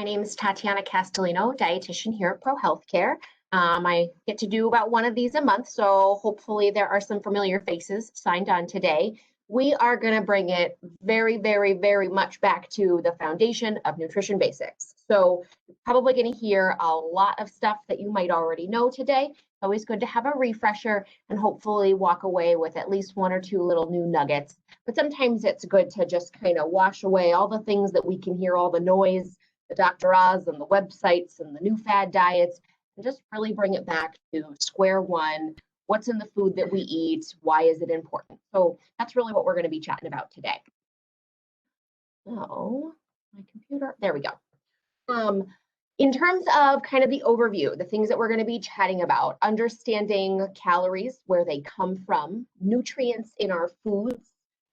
My name is Tatiana Castellino, dietitian here at ProHealth Care. I get to do about one of these a month, so hopefully there are some familiar faces signed on today. We are going to bring it very, very, very much back to the foundation of nutrition basics. So you're probably going to hear a lot of stuff that you might already know today. Always good to have a refresher and hopefully walk away with at least one or two little new nuggets. But sometimes it's good to just kind of wash away all the things that we can hear, all the noise, the Dr. Oz and the websites and the new fad diets, and just really bring it back to square one. What's in the food that we eat? Why is it important? So that's really what we're going to be chatting about today. So my computer, there we go. In terms of kind of the overview, the things that we're going to be chatting about, understanding calories, where they come from, nutrients in our foods.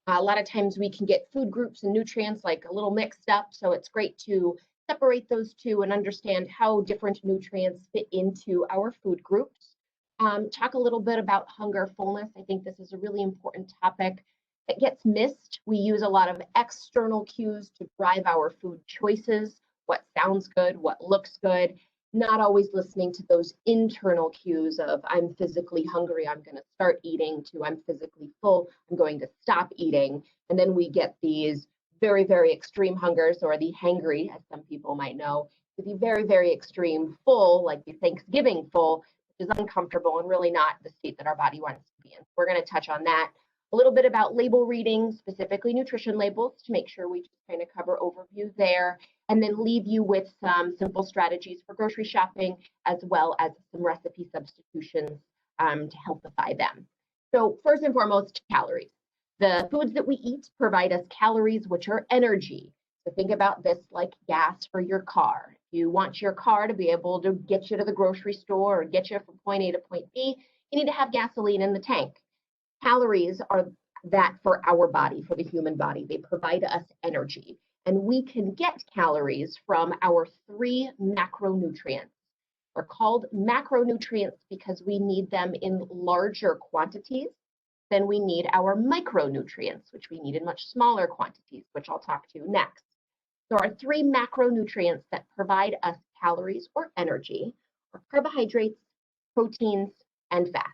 A lot of times we can get food groups and nutrients like a little mixed up, so it's great to separate those two and understand how different nutrients fit into our food groups. Talk a little bit about hunger, fullness. I think this is a really important topic that gets missed. We use a lot of external cues to drive our food choices, what sounds good, what looks good, not always listening to those internal cues of I'm physically hungry, I'm going to start eating, to I'm physically full, I'm going to stop eating. And then we get these very, very extreme hungers, or the hangry, as some people might know, to the very, very extreme full, like the Thanksgiving full, which is uncomfortable and really not the state that our body wants to be in. We're going to touch on that. A little bit about label reading, specifically nutrition labels, to make sure we just kind of cover overview there, and then leave you with some simple strategies for grocery shopping, as well as some recipe substitutions to helpify them. So first and foremost, calories. The foods that we eat provide us calories, which are energy. So think about this like gas for your car. If you want your car to be able to get you to the grocery store or get you from point A to point B, you need to have gasoline in the tank. Calories are that for our body, for the human body. They provide us energy. And we can get calories from our 3 macronutrients. They're called macronutrients because we need them in larger quantities than we need our micronutrients, which we need in much smaller quantities, which I'll talk to next. There are 3 macronutrients that provide us calories or energy, or carbohydrates, proteins, and fats.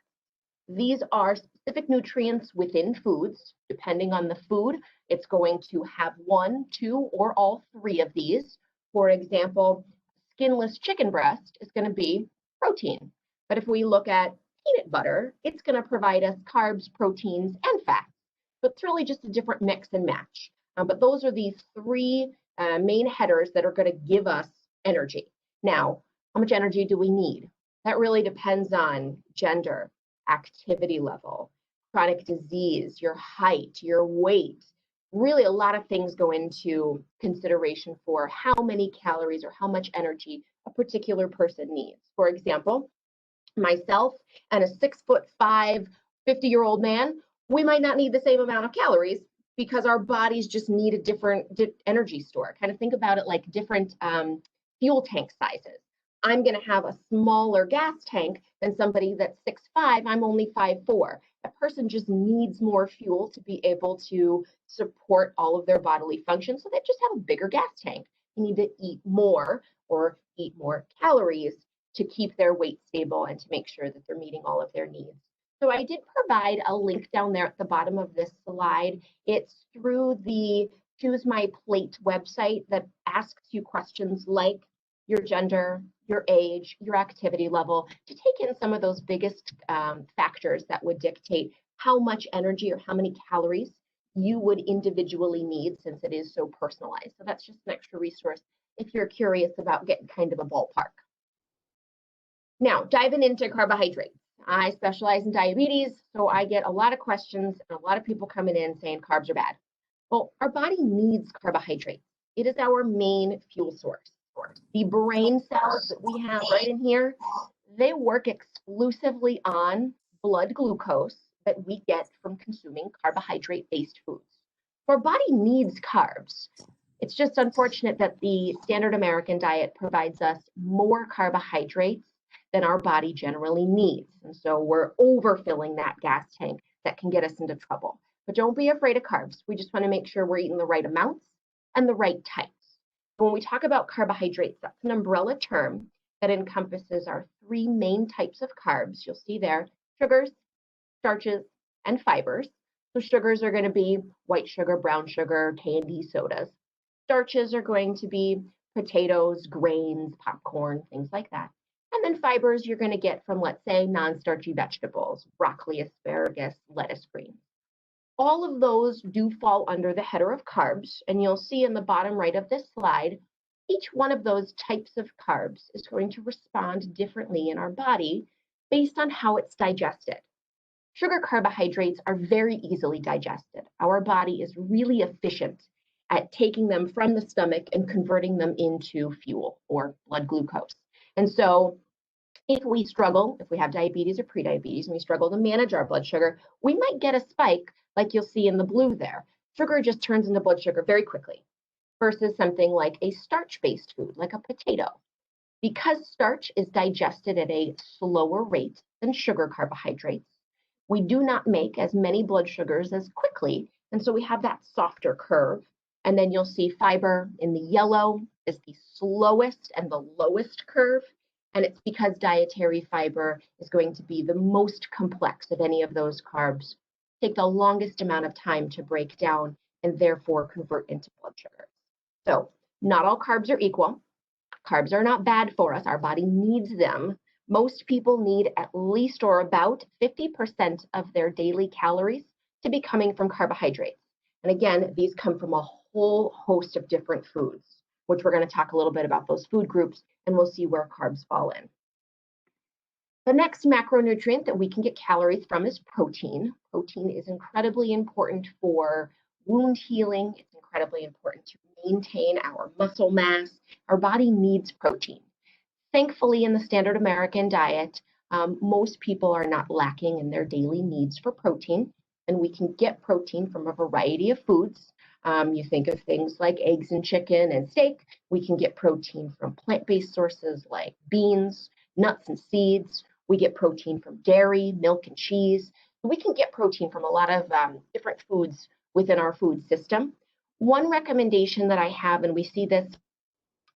These are specific nutrients within foods. Depending on the food, it's going to have 1, 2, or all 3 of these. For example, skinless chicken breast is going to be protein. But if we look at peanut butter, it's going to provide us carbs, proteins, and fats. So it's really just a different mix and match. But those are these 3 main headers that are going to give us energy. Now, how much energy do we need? That really depends on gender, activity level, chronic disease, your height, your weight. Really, a lot of things go into consideration for how many calories or how much energy a particular person needs. For example, myself and a 6'5", 50-year-old man, we might not need the same amount of calories because our bodies just need a different energy store. Kind of think about it like different fuel tank sizes. I'm going to have a smaller gas tank than somebody that's 6'5", I'm only 5'4". That person just needs more fuel to be able to support all of their bodily functions, so they just have a bigger gas tank. They need to eat more or eat more calories to keep their weight stable and to make sure that they're meeting all of their needs. So I did provide a link down there at the bottom of this slide. It's through the Choose My Plate website that asks you questions like your gender, your age, your activity level, to take in some of those biggest factors that would dictate how much energy or how many calories you would individually need, since it is so personalized. So that's just an extra resource if you're curious about getting kind of a ballpark. Now, diving into carbohydrates. I specialize in diabetes, so I get a lot of questions and a lot of people coming in saying carbs are bad. Well, our body needs carbohydrates. It is our main fuel source. The brain cells that we have right in here, they work exclusively on blood glucose that we get from consuming carbohydrate-based foods. Our body needs carbs. It's just unfortunate that the standard American diet provides us more carbohydrates than our body generally needs. And so we're overfilling that gas tank that can get us into trouble. But don't be afraid of carbs. We just want to make sure we're eating the right amounts and the right types. When we talk about carbohydrates, that's an umbrella term that encompasses our three main types of carbs. You'll see there, sugars, starches, and fibers. So sugars are going to be white sugar, brown sugar, candy, sodas. Starches are going to be potatoes, grains, popcorn, things like that. And then fibers you're going to get from, let's say, non-starchy vegetables, broccoli, asparagus, lettuce, greens. All of those do fall under the header of carbs, and you'll see in the bottom right of this slide, each one of those types of carbs is going to respond differently in our body based on how it's digested. Sugar carbohydrates are very easily digested. Our body is really efficient at taking them from the stomach and converting them into fuel or blood glucose. And so if we struggle, if we have diabetes or prediabetes, and we struggle to manage our blood sugar, we might get a spike like you'll see in the blue there. Sugar just turns into blood sugar very quickly versus something like a starch-based food, like a potato. Because starch is digested at a slower rate than sugar carbohydrates, we do not make as many blood sugars as quickly, and so we have that softer curve. And then you'll see fiber in the yellow is the slowest and the lowest curve, and it's because dietary fiber is going to be the most complex of any of those carbs, take the longest amount of time to break down and therefore convert into blood sugar. So not all carbs are equal. Carbs are not bad for us. Our body needs them. Most people need at least or about 50% of their daily calories to be coming from carbohydrates. And again, these come from a whole host of different foods, which we're going to talk a little bit about those food groups, and we'll see where carbs fall in. The next macronutrient that we can get calories from is protein. Protein is incredibly important for wound healing. It's incredibly important to maintain our muscle mass. Our body needs protein. Thankfully, in the standard American diet, most people are not lacking in their daily needs for protein, and we can get protein from a variety of foods. You think of things like eggs and chicken and steak. We can get protein from plant-based sources like beans, nuts, and seeds. We get protein from dairy, milk, and cheese. We can get protein from a lot of different foods within our food system. One recommendation that I have, and we see this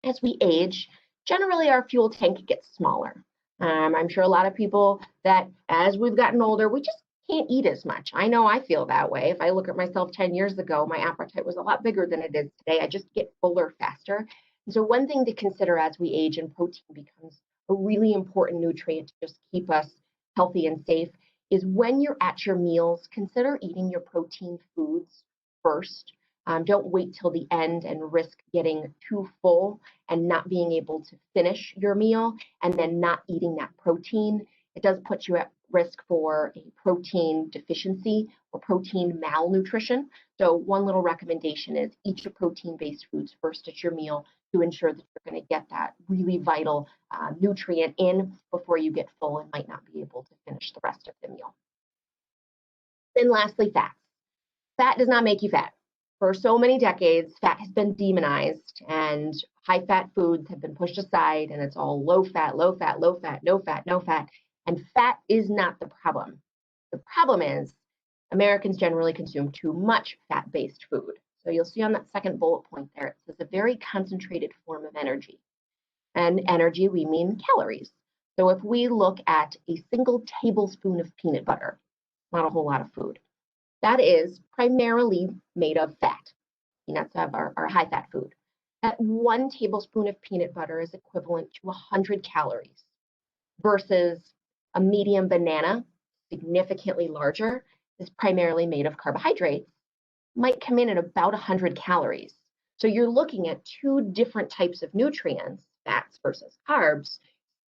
as we age, generally our fuel tank gets smaller. I'm sure a lot of people that as we've gotten older, we just can't eat as much. I know I feel that way. If I look at myself 10 years ago, my appetite was a lot bigger than it is today. I just get fuller faster. And so one thing to consider as we age and protein becomes a really important nutrient to just keep us healthy and safe is when you're at your meals, consider eating your protein foods first. Don't wait till the end and risk getting too full and not being able to finish your meal and then not eating that protein. It does put you at risk for a protein deficiency or protein malnutrition. So one little recommendation is eat your protein-based foods first at your meal to ensure that you're going to get that really vital nutrient in before you get full and might not be able to finish the rest of the meal. Then lastly, fats. Fat does not make you fat. For so many decades, fat has been demonized and high-fat foods have been pushed aside, and it's all low fat, low fat, low fat, no fat, no fat. And fat is not the problem. The problem is Americans generally consume too much fat-based food. So you'll see on that second bullet point there, it says a very concentrated form of energy. And energy, we mean calories. So if we look at a single tablespoon of peanut butter, not a whole lot of food, that is primarily made of fat. Peanuts have our high-fat food. That 1 tablespoon of peanut butter is equivalent to 100 calories versus a medium banana, significantly larger, is primarily made of carbohydrates, might come in at about 100 calories. So you're looking at 2 different types of nutrients, fats versus carbs,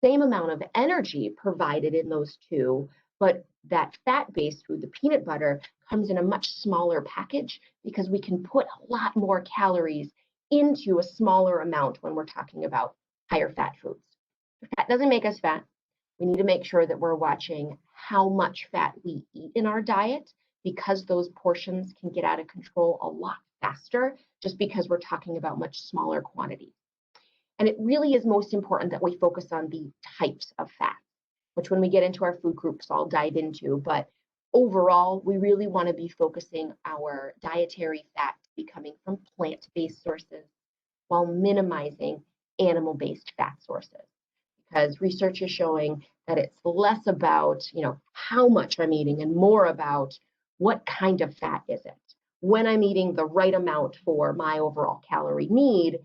same amount of energy provided in those 2, but that fat-based food, the peanut butter, comes in a much smaller package because we can put a lot more calories into a smaller amount when we're talking about higher fat foods. Fat doesn't make us fat. We need to make sure that we're watching how much fat we eat in our diet because those portions can get out of control a lot faster just because we're talking about much smaller quantities. And it really is most important that we focus on the types of fat, which when we get into our food groups, I'll dive into. But overall, we really want to be focusing our dietary fat to be coming from plant-based sources, while minimizing animal-based fat sources. Because research is showing that it's less about, how much I'm eating and more about what kind of fat is it. When I'm eating the right amount for my overall calorie need,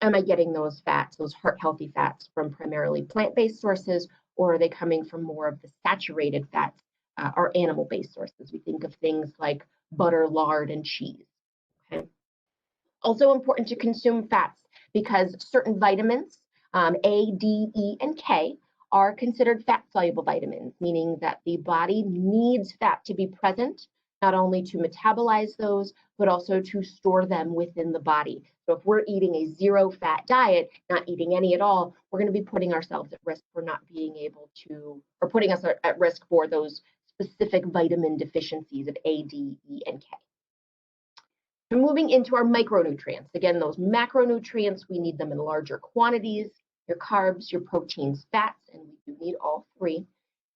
am I getting those fats, those heart-healthy fats from primarily plant-based sources, or are they coming from more of the saturated fats or animal-based sources? We think of things like butter, lard, and cheese. Okay. Also important to consume fats because certain vitamins, A, D, E, and K, are considered fat-soluble vitamins, meaning that the body needs fat to be present, not only to metabolize those, but also to store them within the body. So if we're eating a zero-fat diet, not eating any at all, we're going to be putting ourselves at risk for not being able to, or putting us at risk for those specific vitamin deficiencies of A, D, E, and K. And moving into our micronutrients. Again, those macronutrients, we need them in larger quantities, your carbs, your proteins, fats, and we do need all three.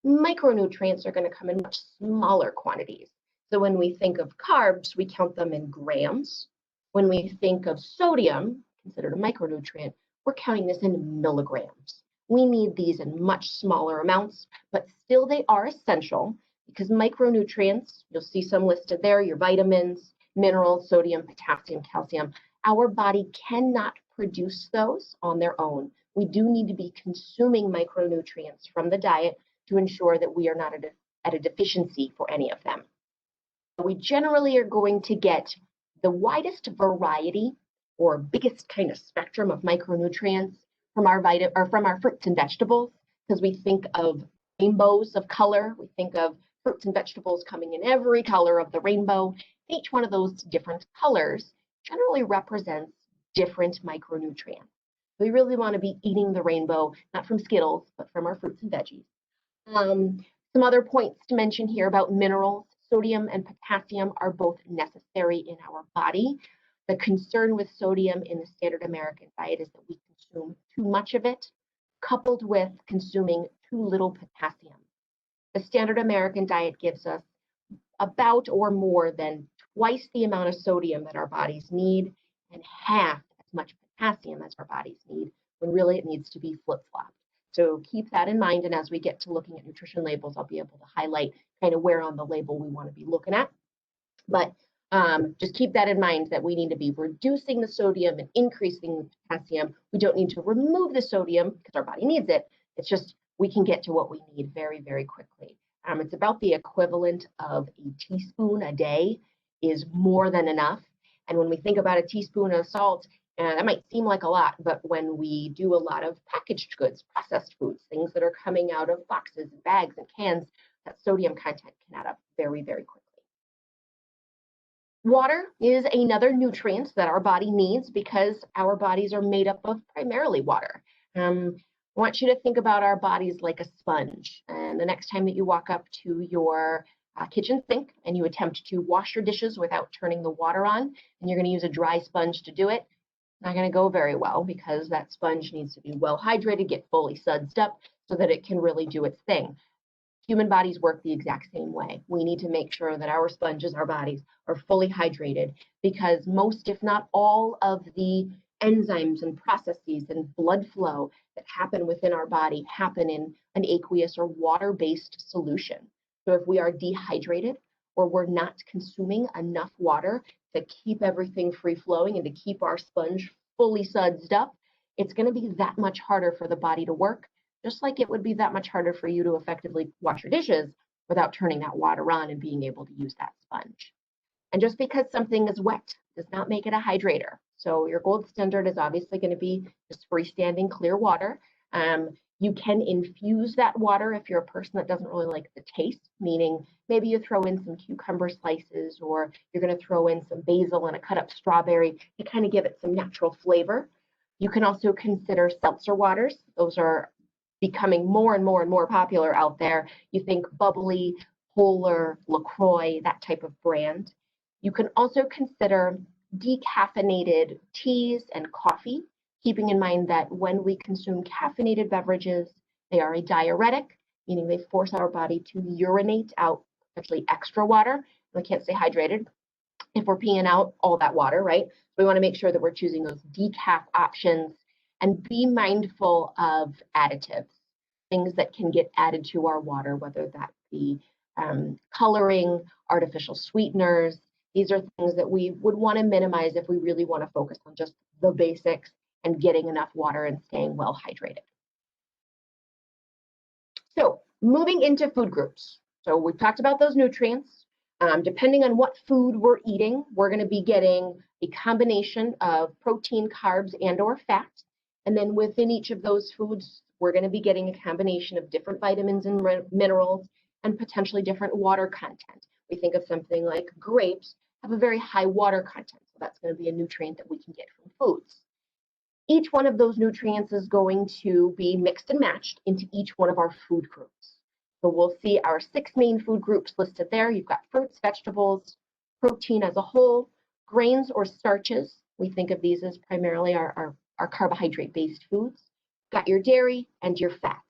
Micronutrients are going to come in much smaller quantities. So when we think of carbs, we count them in grams. When we think of sodium, considered a micronutrient, we're counting this in milligrams. We need these in much smaller amounts, but still they are essential because micronutrients, you'll see some listed there, your vitamins, minerals, sodium, potassium, calcium. Our body cannot produce those on their own. We do need to be consuming micronutrients from the diet to ensure that we are not at a deficiency for any of them. We generally are going to get the widest variety or biggest kind of spectrum of micronutrients from our fruits and vegetables, because we think of rainbows of color. We think of fruits and vegetables coming in every color of the rainbow. Each one of those different colors generally represents different micronutrients. We really want to be eating the rainbow, not from Skittles, but from our fruits and veggies. Some other points to mention here about minerals. Sodium and potassium are both necessary in our body. The concern with sodium in the standard American diet is that we consume too much of it, coupled with consuming too little potassium. The standard American diet gives us about or more than twice the amount of sodium that our bodies need and half as much potassium as our bodies need, when really it needs to be flip-flopped. So keep that in mind, and as we get to looking at nutrition labels, I'll be able to highlight kind of where on the label we want to be looking at. But just keep that in mind that we need to be reducing the sodium and increasing the potassium. We don't need to remove the sodium because our body needs it. It's just we can get to what we need very, very quickly. It's about the equivalent of a teaspoon a day is more than enough. And when we think about a teaspoon of salt, that might seem like a lot, but when we do a lot of packaged goods, processed foods, things that are coming out of boxes and bags and cans, that sodium content can add up very, very quickly. Water is another nutrient that our body needs because our bodies are made up of primarily water. I want you to think about our bodies like a sponge. And the next time that you walk up to your kitchen sink and you attempt to wash your dishes without turning the water on, and you're going to use a dry sponge to do it, not going to go very well because that sponge needs to be well hydrated, get fully sudsed up so that it can really do its thing. Human bodies work the exact same way. We need to make sure that our sponges, our bodies, are fully hydrated because most, if not all, of the enzymes and processes and blood flow that happen within our body happen in an aqueous or water-based solution. So if we are dehydrated or we're not consuming enough water to keep everything free-flowing and to keep our sponge fully sudsed up, it's going to be that much harder for the body to work, just like it would be that much harder for you to effectively wash your dishes without turning that water on and being able to use that sponge. And just because something is wet does not make it a hydrator. So your gold standard is obviously going to be just freestanding clear water. You can infuse that water if you're a person that doesn't really like the taste, meaning maybe you throw in some cucumber slices or you're going to throw in some basil and a cut up strawberry to kind of give it some natural flavor. You can also consider seltzer waters. Those are becoming more and more and more popular out there. You think bubbly, Polar, LaCroix, that type of brand. You can also consider decaffeinated teas and coffee, keeping in mind that when we consume caffeinated beverages, they are a diuretic, meaning they force our body to urinate out actually extra water. We can't stay hydrated. if we're peeing out all that water, right? We want to make sure that we're choosing those decaf options and be mindful of additives, things that can get added to our water, whether that be coloring, artificial sweeteners. These are things that we would want to minimize if we really want to focus on just the basics and getting enough water and staying well hydrated. So moving into food groups. So we've talked about those nutrients. Depending on what food we're eating, we're going to be getting a combination of protein, carbs, and or fat. And then within each of those foods, we're going to be getting a combination of different vitamins and minerals and potentially different water content. We think of something like grapes have a very high water content. So that's going to be a nutrient that we can get from foods. Each one of those nutrients is going to be mixed and matched into each one of our food groups. So we'll see our 6 main food groups listed there. You've got fruits, vegetables, protein as a whole, grains or starches. We think of these as primarily our carbohydrate-based foods. You've got your dairy and your fats.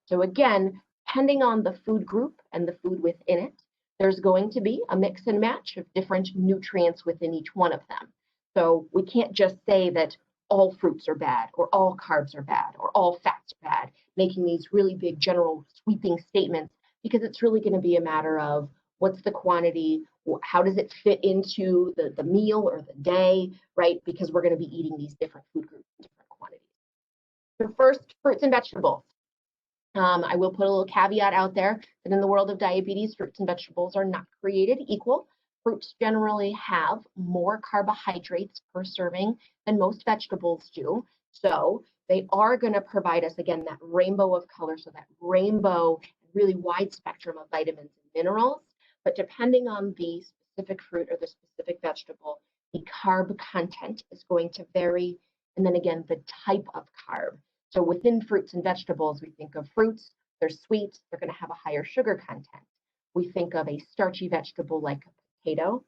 So again, depending on the food group and the food within it, there's going to be a mix and match of different nutrients within each one of them. So we can't just say that all fruits are bad, or all carbs are bad, or all fats are bad, making these really big general sweeping statements, because it's really going to be a matter of what's the quantity, how does it fit into the meal or the day, right? Because we're going to be eating these different food groups in different quantities. So first, fruits and vegetables. I will put a little caveat out there that in the world of diabetes, fruits and vegetables are not created equal. Fruits generally have more carbohydrates per serving than most vegetables do. So they are going to provide us, again, that rainbow of color, so that rainbow, really wide spectrum of vitamins and minerals. But depending on the specific fruit or the specific vegetable, the carb content is going to vary. And then again, the type of carb. So within fruits and vegetables, we think of fruits, they're sweet, they're going to have a higher sugar content. We think of a starchy vegetable like a potato,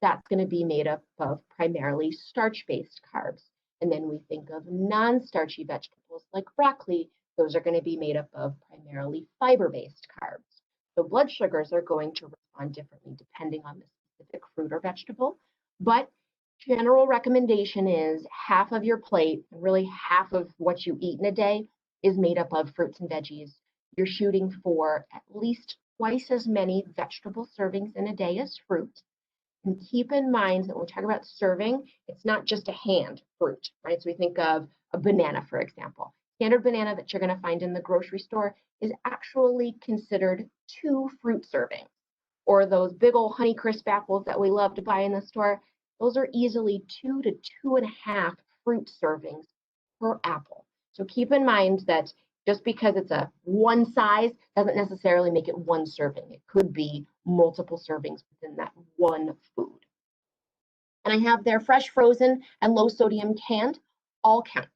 that's going to be made up of primarily starch-based carbs. And then we think of non-starchy vegetables like broccoli, those are going to be made up of primarily fiber-based carbs. So blood sugars are going to respond differently depending on the specific fruit or vegetable. But general recommendation is half of your plate, really half of what you eat in a day, is made up of fruits and veggies. You're shooting for at least twice as many vegetable servings in a day as fruit. And keep in mind that when we talk about serving, it's not just a hand fruit, right? So we think of a banana, for example. Standard banana that you're going to find in the grocery store is actually considered 2 fruit servings. Or those big old Honeycrisp apples that we love to buy in the store, those are easily 2 to 2.5 fruit servings per apple. So keep in mind that just because it's a one size doesn't necessarily make it one serving. It could be multiple servings within that one food. And I have there fresh, frozen, and low sodium canned, all count.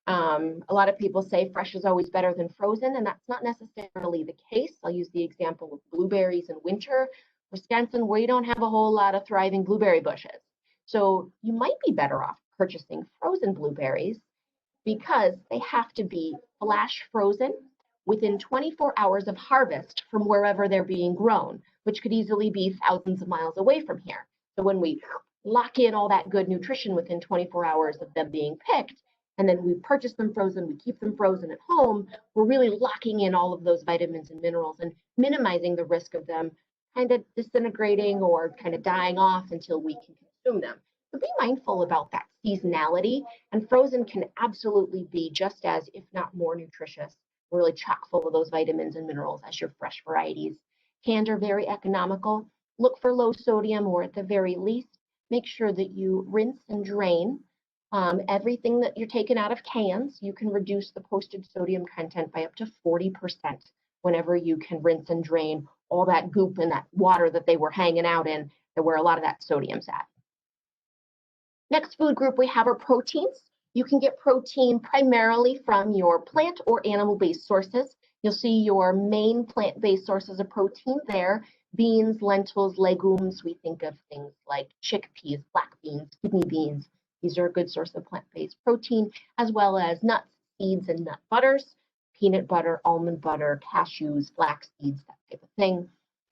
A lot of people say fresh is always better than frozen, and that's not necessarily the case. I'll use the example of blueberries in winter. Wisconsin, we don't have a whole lot of thriving blueberry bushes. So you might be better off purchasing frozen blueberries because they have to be flash frozen within 24 hours of harvest from wherever they're being grown, which could easily be thousands of miles away from here. So when we lock in all that good nutrition within 24 hours of them being picked, and then we purchase them frozen, we keep them frozen at home, we're really locking in all of those vitamins and minerals and minimizing the risk of them kind of disintegrating or kind of dying off until we can consume them. So be mindful about that seasonality, and frozen can absolutely be just as, if not more nutritious, really chock full of those vitamins and minerals as your fresh varieties. Canned are very economical. Look for low sodium, or at the very least, make sure that you rinse and drain everything that you're taking out of cans. You can reduce the posted sodium content by up to 40% whenever you can rinse and drain all that goop and that water that they were hanging out in, where a lot of that sodium's at. Next food group we have are proteins. You can get protein primarily from your plant or animal-based sources. You'll see your main plant-based sources of protein there: beans, lentils, legumes. We think of things like chickpeas, black beans, kidney beans. These are a good source of plant-based protein, as well as nuts, seeds, and nut butters, peanut butter, almond butter, cashews, flax seeds, that type of thing.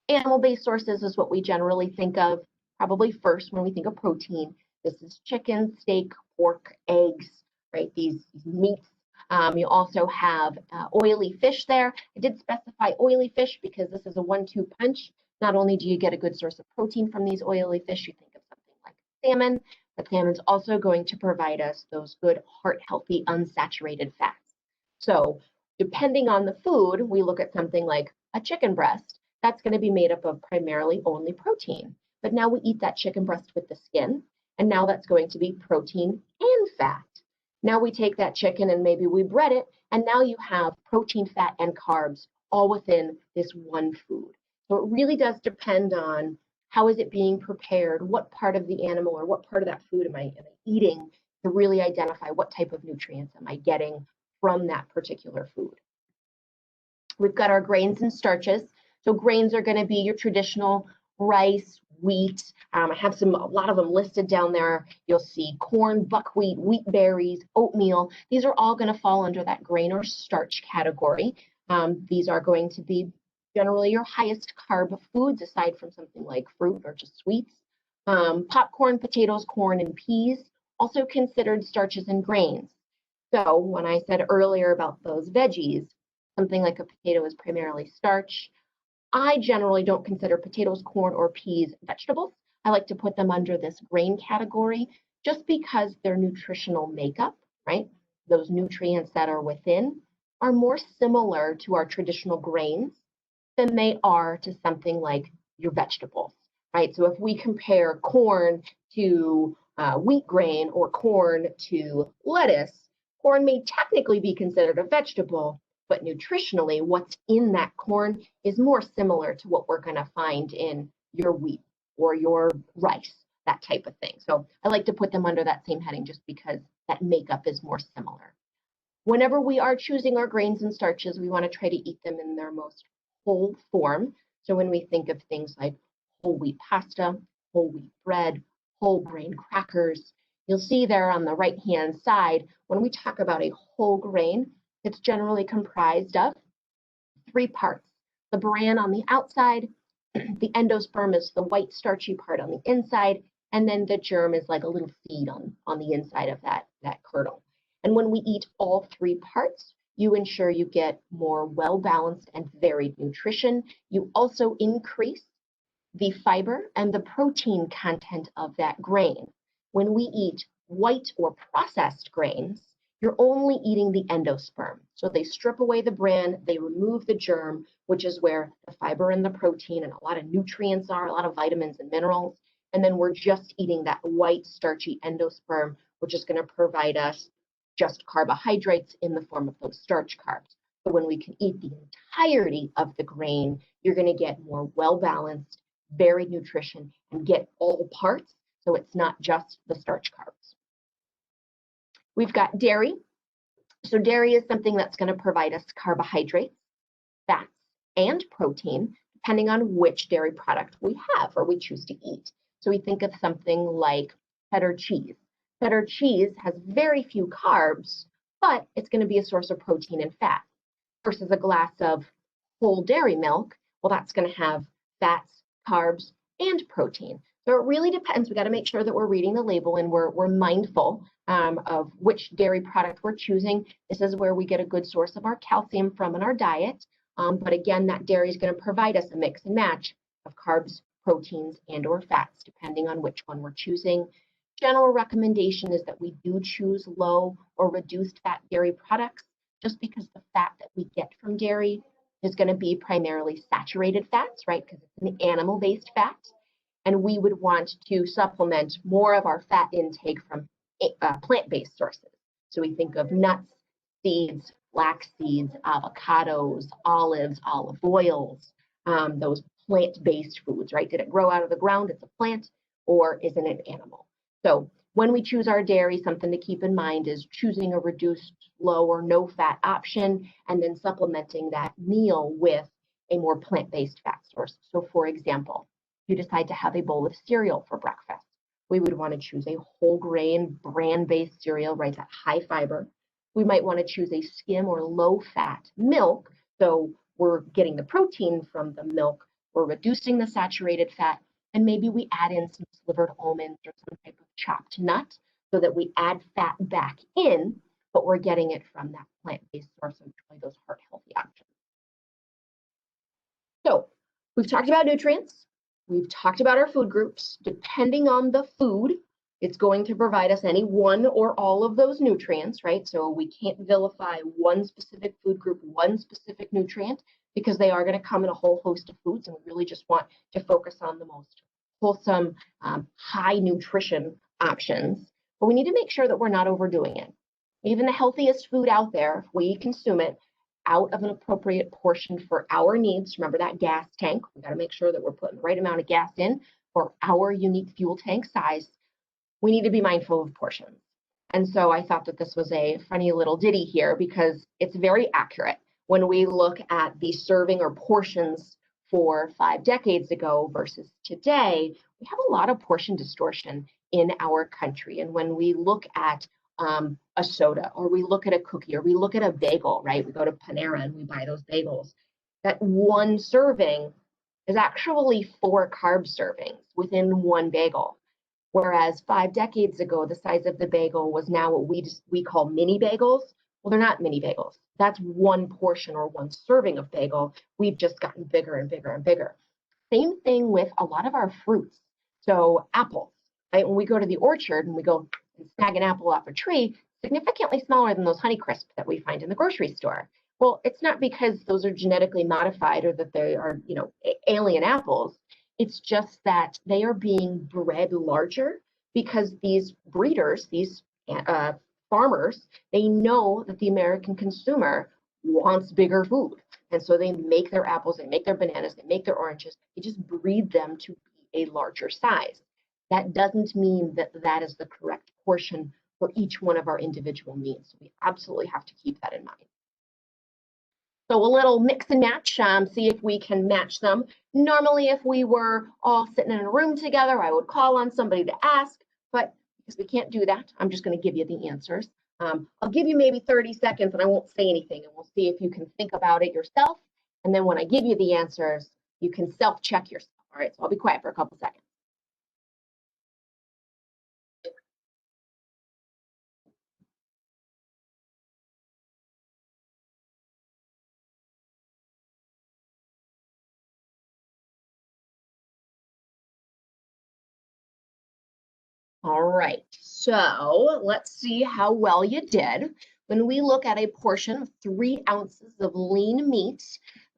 Animal-based sources is what we generally think of: probably first when we think of protein. This is chicken, steak, pork, eggs, right? These meats. You also have oily fish there. I did specify oily fish because this is a 1-2 punch. Not only do you get a good source of protein from these oily fish, you think of something like salmon, but salmon's also going to provide us those good heart-healthy unsaturated fats. So depending on the food, we look at something like a chicken breast. That's going to be made up of primarily only protein. But now we eat that chicken breast with the skin, and now that's going to be protein and fat. Now we take that chicken and maybe we bread it, and now you have protein, fat, and carbs all within this one food. So it really does depend on how is it being prepared, what part of the animal or what part of that food am I eating to really identify what type of nutrients am I getting from that particular food. We've got our grains and starches. So grains are going to be your traditional rice, wheat. I have a lot of them listed down there. You'll see corn, buckwheat, wheat berries, oatmeal. These are all going to fall under that grain or starch category. These are going to be generally your highest carb foods, aside from something like fruit or just sweets. Popcorn, potatoes, corn, and peas, also considered starches and grains. So when I said earlier about those veggies, something like a potato is primarily starch. I generally don't consider potatoes, corn, or peas vegetables. I like to put them under this grain category just because their nutritional makeup, right? Those nutrients that are within are more similar to our traditional grains than they are to something like your vegetables, right? So if we compare corn to wheat grain or corn to lettuce, corn may technically be considered a vegetable, but nutritionally, what's in that corn is more similar to what we're going to find in your wheat or your rice, that type of thing. So I like to put them under that same heading just because that makeup is more similar. Whenever we are choosing our grains and starches, we want to try to eat them in their most whole form. So when we think of things like whole wheat pasta, whole wheat bread, whole grain crackers, you'll see there on the right-hand side, when we talk about a whole grain, it's generally comprised of 3 parts. The bran on the outside, the endosperm is the white starchy part on the inside, and then the germ is like a little seed on the inside of that kernel. And when we eat all 3 parts, you ensure you get more well-balanced and varied nutrition. You also increase the fiber and the protein content of that grain. When we eat white or processed grains, you're only eating the endosperm. So they strip away the bran, they remove the germ, which is where the fiber and the protein and a lot of nutrients are, a lot of vitamins and minerals. And then we're just eating that white starchy endosperm, which is going to provide us just carbohydrates in the form of those starch carbs. So when we can eat the entirety of the grain, you're going to get more well-balanced, varied nutrition and get all parts. So it's not just the starch carbs. We've got dairy. So dairy is something that's going to provide us carbohydrates, fats, and protein, depending on which dairy product we have or we choose to eat. So we think of something like cheddar cheese. Cheddar cheese has very few carbs, but it's going to be a source of protein and fat. Versus a glass of whole dairy milk, well, that's going to have fats, carbs, and protein. So it really depends. We got to make sure that we're reading the label and we're mindful of which dairy product we're choosing. This is where we get a good source of our calcium from in our diet. But again, that dairy is going to provide us a mix and match of carbs, proteins, and or fats, depending on which one we're choosing. General recommendation is that we do choose low or reduced fat dairy products, just because the fat that we get from dairy is going to be primarily saturated fats, right? Because it's an animal-based fat. And we would want to supplement more of our fat intake from plant-based sources. So we think of nuts, seeds, flax seeds, avocados, olives, olive oils, those plant-based foods, right? Did it grow out of the ground? It's a plant, or is it an animal? So when we choose our dairy, something to keep in mind is choosing a reduced, low, or no fat option, and then supplementing that meal with a more plant-based fat source. So for example, if you decide to have a bowl of cereal for breakfast, we would want to choose a whole grain, bran-based cereal, right? That high fiber. We might want to choose a skim or low fat milk. So we're getting the protein from the milk. We're reducing the saturated fat, And maybe we add in some slivered almonds or some type of chopped nut so that we add fat back in, but we're getting it from that plant-based source of really those heart healthy options. So we've talked about nutrients. We've talked about our food groups. Depending on the food, it's going to provide us any one or all of those nutrients, right? So we can't vilify one specific food group, one specific nutrient, because they are going to come in a whole host of foods, and we really just want to focus on the most wholesome, high nutrition options. But we need to make sure that we're not overdoing it. Even the healthiest food out there, if we consume it out of an appropriate portion for our needs, remember that gas tank, we got to make sure that we're putting the right amount of gas in for our unique fuel tank size. We need to be mindful of portions. And so I thought that this was a funny little ditty here because it's very accurate. When we look at the serving or portions for 5 decades ago versus today, we have a lot of portion distortion in our country. And when we look at a soda, or we look at a cookie, or we look at a bagel, right? We go to Panera and we buy those bagels. That one serving is actually 4 carb servings within one bagel. Whereas 5 decades ago, the size of the bagel was now what we call mini bagels. Well, they're not mini bagels. That's one portion or one serving of bagel. We've just gotten bigger and bigger and bigger. Same thing with a lot of our fruits. So apples, right? When we go to the orchard and we go and snag an apple off a tree, significantly smaller than those Honeycrisp that we find in the grocery store. Well, it's not because those are genetically modified or that they are, alien apples. It's just that they are being bred larger because these breeders, these farmers, they know that the American consumer wants bigger food. And so they make their apples, they make their bananas, they make their oranges, they just breed them to be a larger size. That doesn't mean that that is the correct portion for each one of our individual needs. So we absolutely have to keep that in mind. So a little mix and match, see if we can match them. Normally, if we were all sitting in a room together, I would call on somebody to ask, but because we can't do that, I'm just going to give you the answers. I'll give you maybe 30 seconds and I won't say anything, and we'll see if you can think about it yourself. And then when I give you the answers, you can self-check yourself. All right, so I'll be quiet for a couple seconds. All right, so let's see how well you did. When we look at a portion of 3 ounces of lean meat,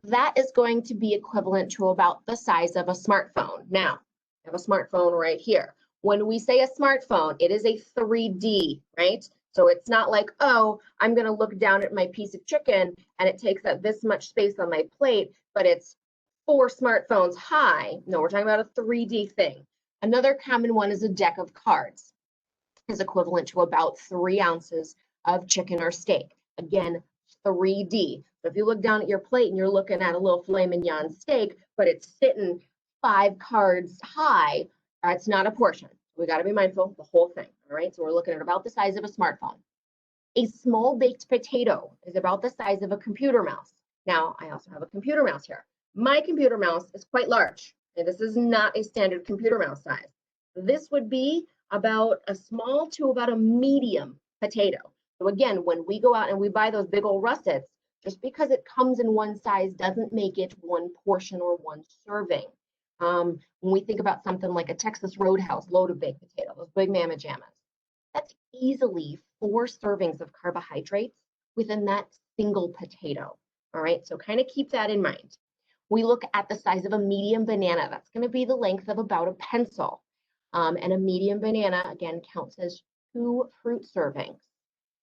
that is going to be equivalent to about the size of a smartphone. Now, I have a smartphone right here. When we say a smartphone, it is a 3D, right? So it's not like, oh, I'm going to look down at my piece of chicken and it takes up this much space on my plate, but it's 4 smartphones high. No, we're talking about a 3D thing. Another common one is a deck of cards, is equivalent to about 3 ounces of chicken or steak. Again, 3D. So if you look down at your plate and you're looking at a little filet mignon steak, but it's sitting 5 cards high, it's not a portion. We got to be mindful, the whole thing. All right, so we're looking at about the size of a smartphone. A small baked potato is about the size of a computer mouse. Now, I also have a computer mouse here. My computer mouse is quite large. And this is not a standard computer mouse size. This would be about a small to about a medium potato. So again, when we go out and we buy those big old russets, just because it comes in one size doesn't make it one portion or one serving. When we think about something like a Texas Roadhouse loaded baked potato, those big mamma jammas, that's easily 4 servings of carbohydrates within that single potato. All right, so kind of keep that in mind. We look at the size of a medium banana. That's going to be the length of about a pencil. And a medium banana, again, counts as 2 fruit servings,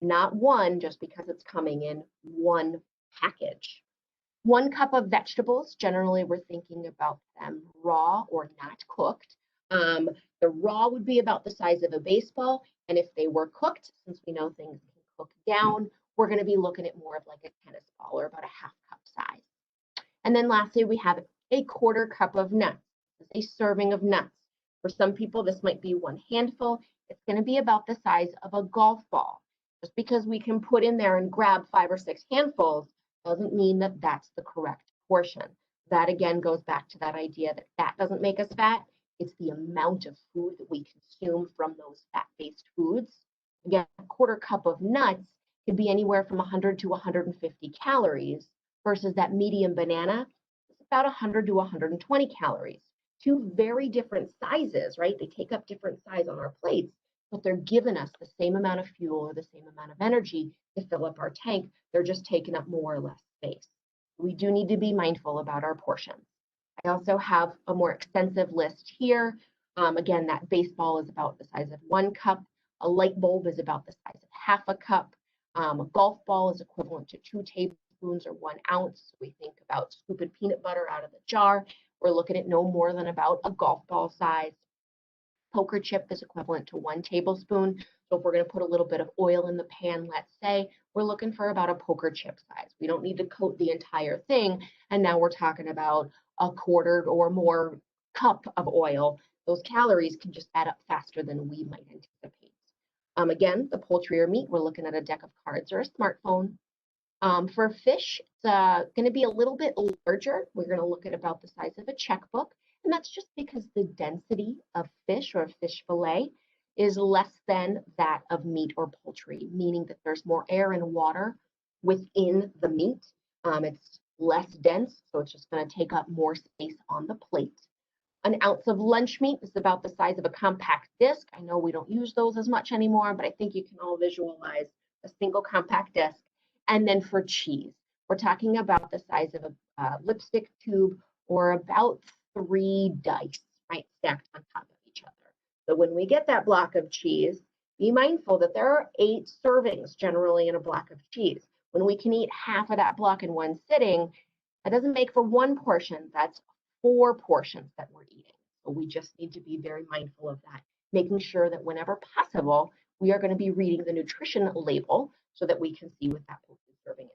not 1 just because it's coming in 1 package. 1 cup of vegetables, generally we're thinking about them raw or not cooked. The raw would be about the size of a baseball, and if they were cooked, since we know things can cook down, we're going to be looking at more of like a tennis ball or about a half cup size. And then lastly, we have a 1/4 cup of nuts. This is a serving of nuts. For some people, this might be 1 handful. It's going to be about the size of a golf ball. Just because we can put in there and grab 5 or 6 handfuls doesn't mean that that's the correct portion. That again goes back to that idea that fat doesn't make us fat. It's the amount of food that we consume from those fat-based foods. Again, a quarter cup of nuts could be anywhere from 100 to 150 calories versus that medium banana is about 100 to 120 calories. Two very different sizes, right? They take up different size on our plates, but they're giving us the same amount of fuel or the same amount of energy to fill up our tank. They're just taking up more or less space. We do need to be mindful about our portions. I also have a more extensive list here. Again, that baseball is about the size of 1 cup. A light bulb is about the size of half a cup. A golf ball is equivalent to 2 tablespoons or 1 ounce. So we think about scooping peanut butter out of the jar. We're looking at no more than about a golf ball size. Poker chip is equivalent to 1 tablespoon. So if we're going to put a little bit of oil in the pan, let's say, we're looking for about a poker chip size. We don't need to coat the entire thing. And now we're talking about a quarter or more cup of oil. Those calories can just add up faster than we might anticipate. Again, the poultry or meat, we're looking at a deck of cards or a smartphone. For fish, it's going to be a little bit larger. We're going to look at about the size of a checkbook. And that's just because the density of fish or fish fillet is less than that of meat or poultry, meaning that there's more air and water within the meat. It's less dense, so it's just going to take up more space on the plate. An ounce of lunch meat is about the size of a compact disc. I know we don't use those as much anymore, but I think you can all visualize a single compact disc. And then for cheese, we're talking about the size of a lipstick tube or about 3 dice, right, stacked on top of each other. So when we get that block of cheese, be mindful that there are 8 servings generally in a block of cheese. When we can eat half of that block in one sitting, that doesn't make for 1 portion, that's 4 portions that we're eating. So we just need to be very mindful of that, making sure that whenever possible, we are going to be reading the nutrition label so that we can see what that serving is.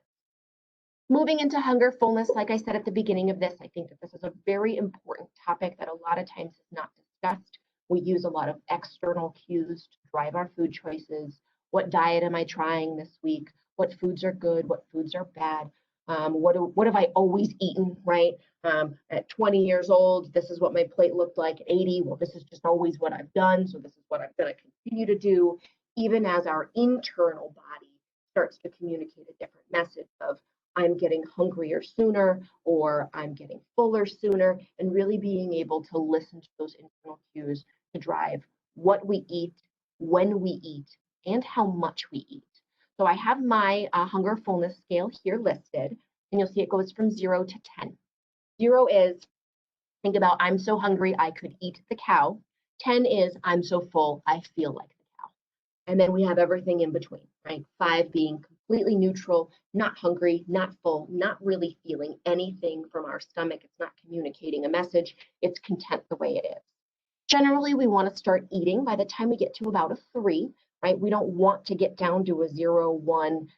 Moving into hunger, fullness, like I said at the beginning of this, I think that this is a very important topic that a lot of times is not discussed. We use a lot of external cues to drive our food choices. What diet am I trying this week? What foods are good? What foods are bad? What have I always eaten, right? At 20 years old, this is what my plate looked like. At 80, well, this is just always what I've done, so this is what I'm going to continue to do, even as our internal body starts to communicate a different message of I'm getting hungrier sooner or I'm getting fuller sooner, and really being able to listen to those internal cues to drive what we eat, when we eat, and how much we eat. So I have my hunger fullness scale here listed, and you'll see it goes from 0 to 10. 0 is, think about, I'm so hungry I could eat the cow. 10 is, I'm so full I feel like the cow. And then we have everything in between, right? 5 being completely neutral, not hungry, not full, not really feeling anything from our stomach. It's not communicating a message. It's content the way it is. Generally, we want to start eating by the time we get to about a 3, right? We don't want to get down to a 0, 1,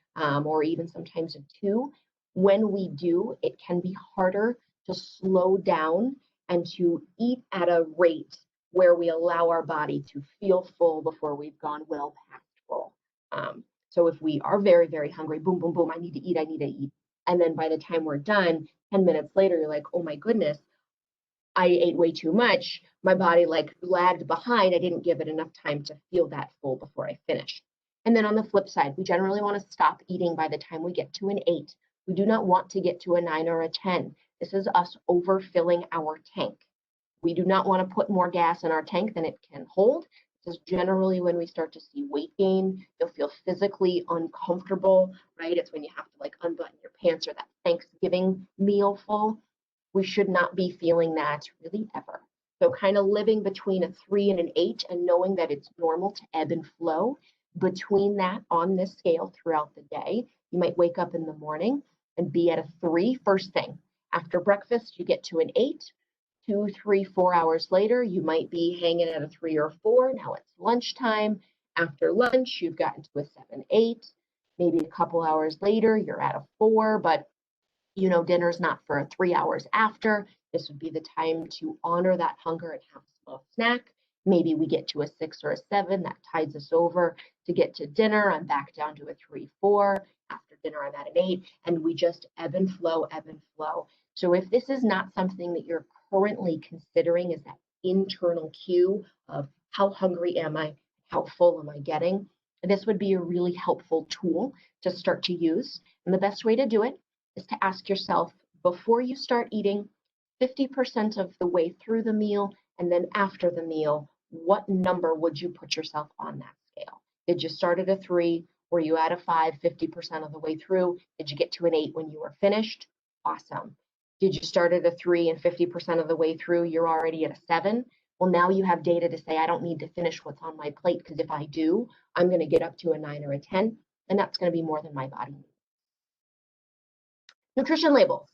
or even sometimes a 2. When we do, it can be harder to slow down and to eat at a rate where we allow our body to feel full before we've gone well past full. So if we are very, very hungry, boom, boom, boom, I need to eat, I need to eat. And then by the time we're done, 10 minutes later, you're like, oh my goodness, I ate way too much. My body like lagged behind. I didn't give it enough time to feel that full before I finished. And then on the flip side, we generally want to stop eating by the time we get to an 8. We do not want to get to a 9 or a 10. This is us overfilling our tank. We do not want to put more gas in our tank than it can hold. This is generally when we start to see weight gain. You'll feel physically uncomfortable, right? It's when you have to like unbutton your pants or that Thanksgiving meal full. We should not be feeling that really ever. So kind of living between a 3 and an 8 and knowing that it's normal to ebb and flow between that on this scale throughout the day. You might wake up in the morning and be at a 3 first thing. After breakfast, you get to an 8. 2, 3, 4 hours later, you might be hanging at a 3 or 4. Now it's lunchtime. After lunch, you've gotten to a 7, 8. Maybe a couple hours later, you're at a 4, but you know, dinner's not for 3 hours after. This would be the time to honor that hunger and have a small snack. Maybe we get to a 6 or a 7. That tides us over to get to dinner. I'm back down to a 3, 4. After dinner, I'm at an 8. And we just ebb and flow, ebb and flow. So if this is not something that you're currently considering as that internal cue of how hungry am I, how full am I getting. And this would be a really helpful tool to start to use. And the best way to do it is to ask yourself before you start eating, 50% of the way through the meal, and then after the meal, what number would you put yourself on that scale? Did you start at a 3? Were you at a 5, 50% of the way through? Did you get to an 8 when you were finished? Awesome. Did you start at a 3 and 50% of the way through, you're already at a 7? Well, now you have data to say, I don't need to finish what's on my plate, because if I do, I'm going to get up to a 9 or a 10, and that's going to be more than my body needs. Nutrition labels.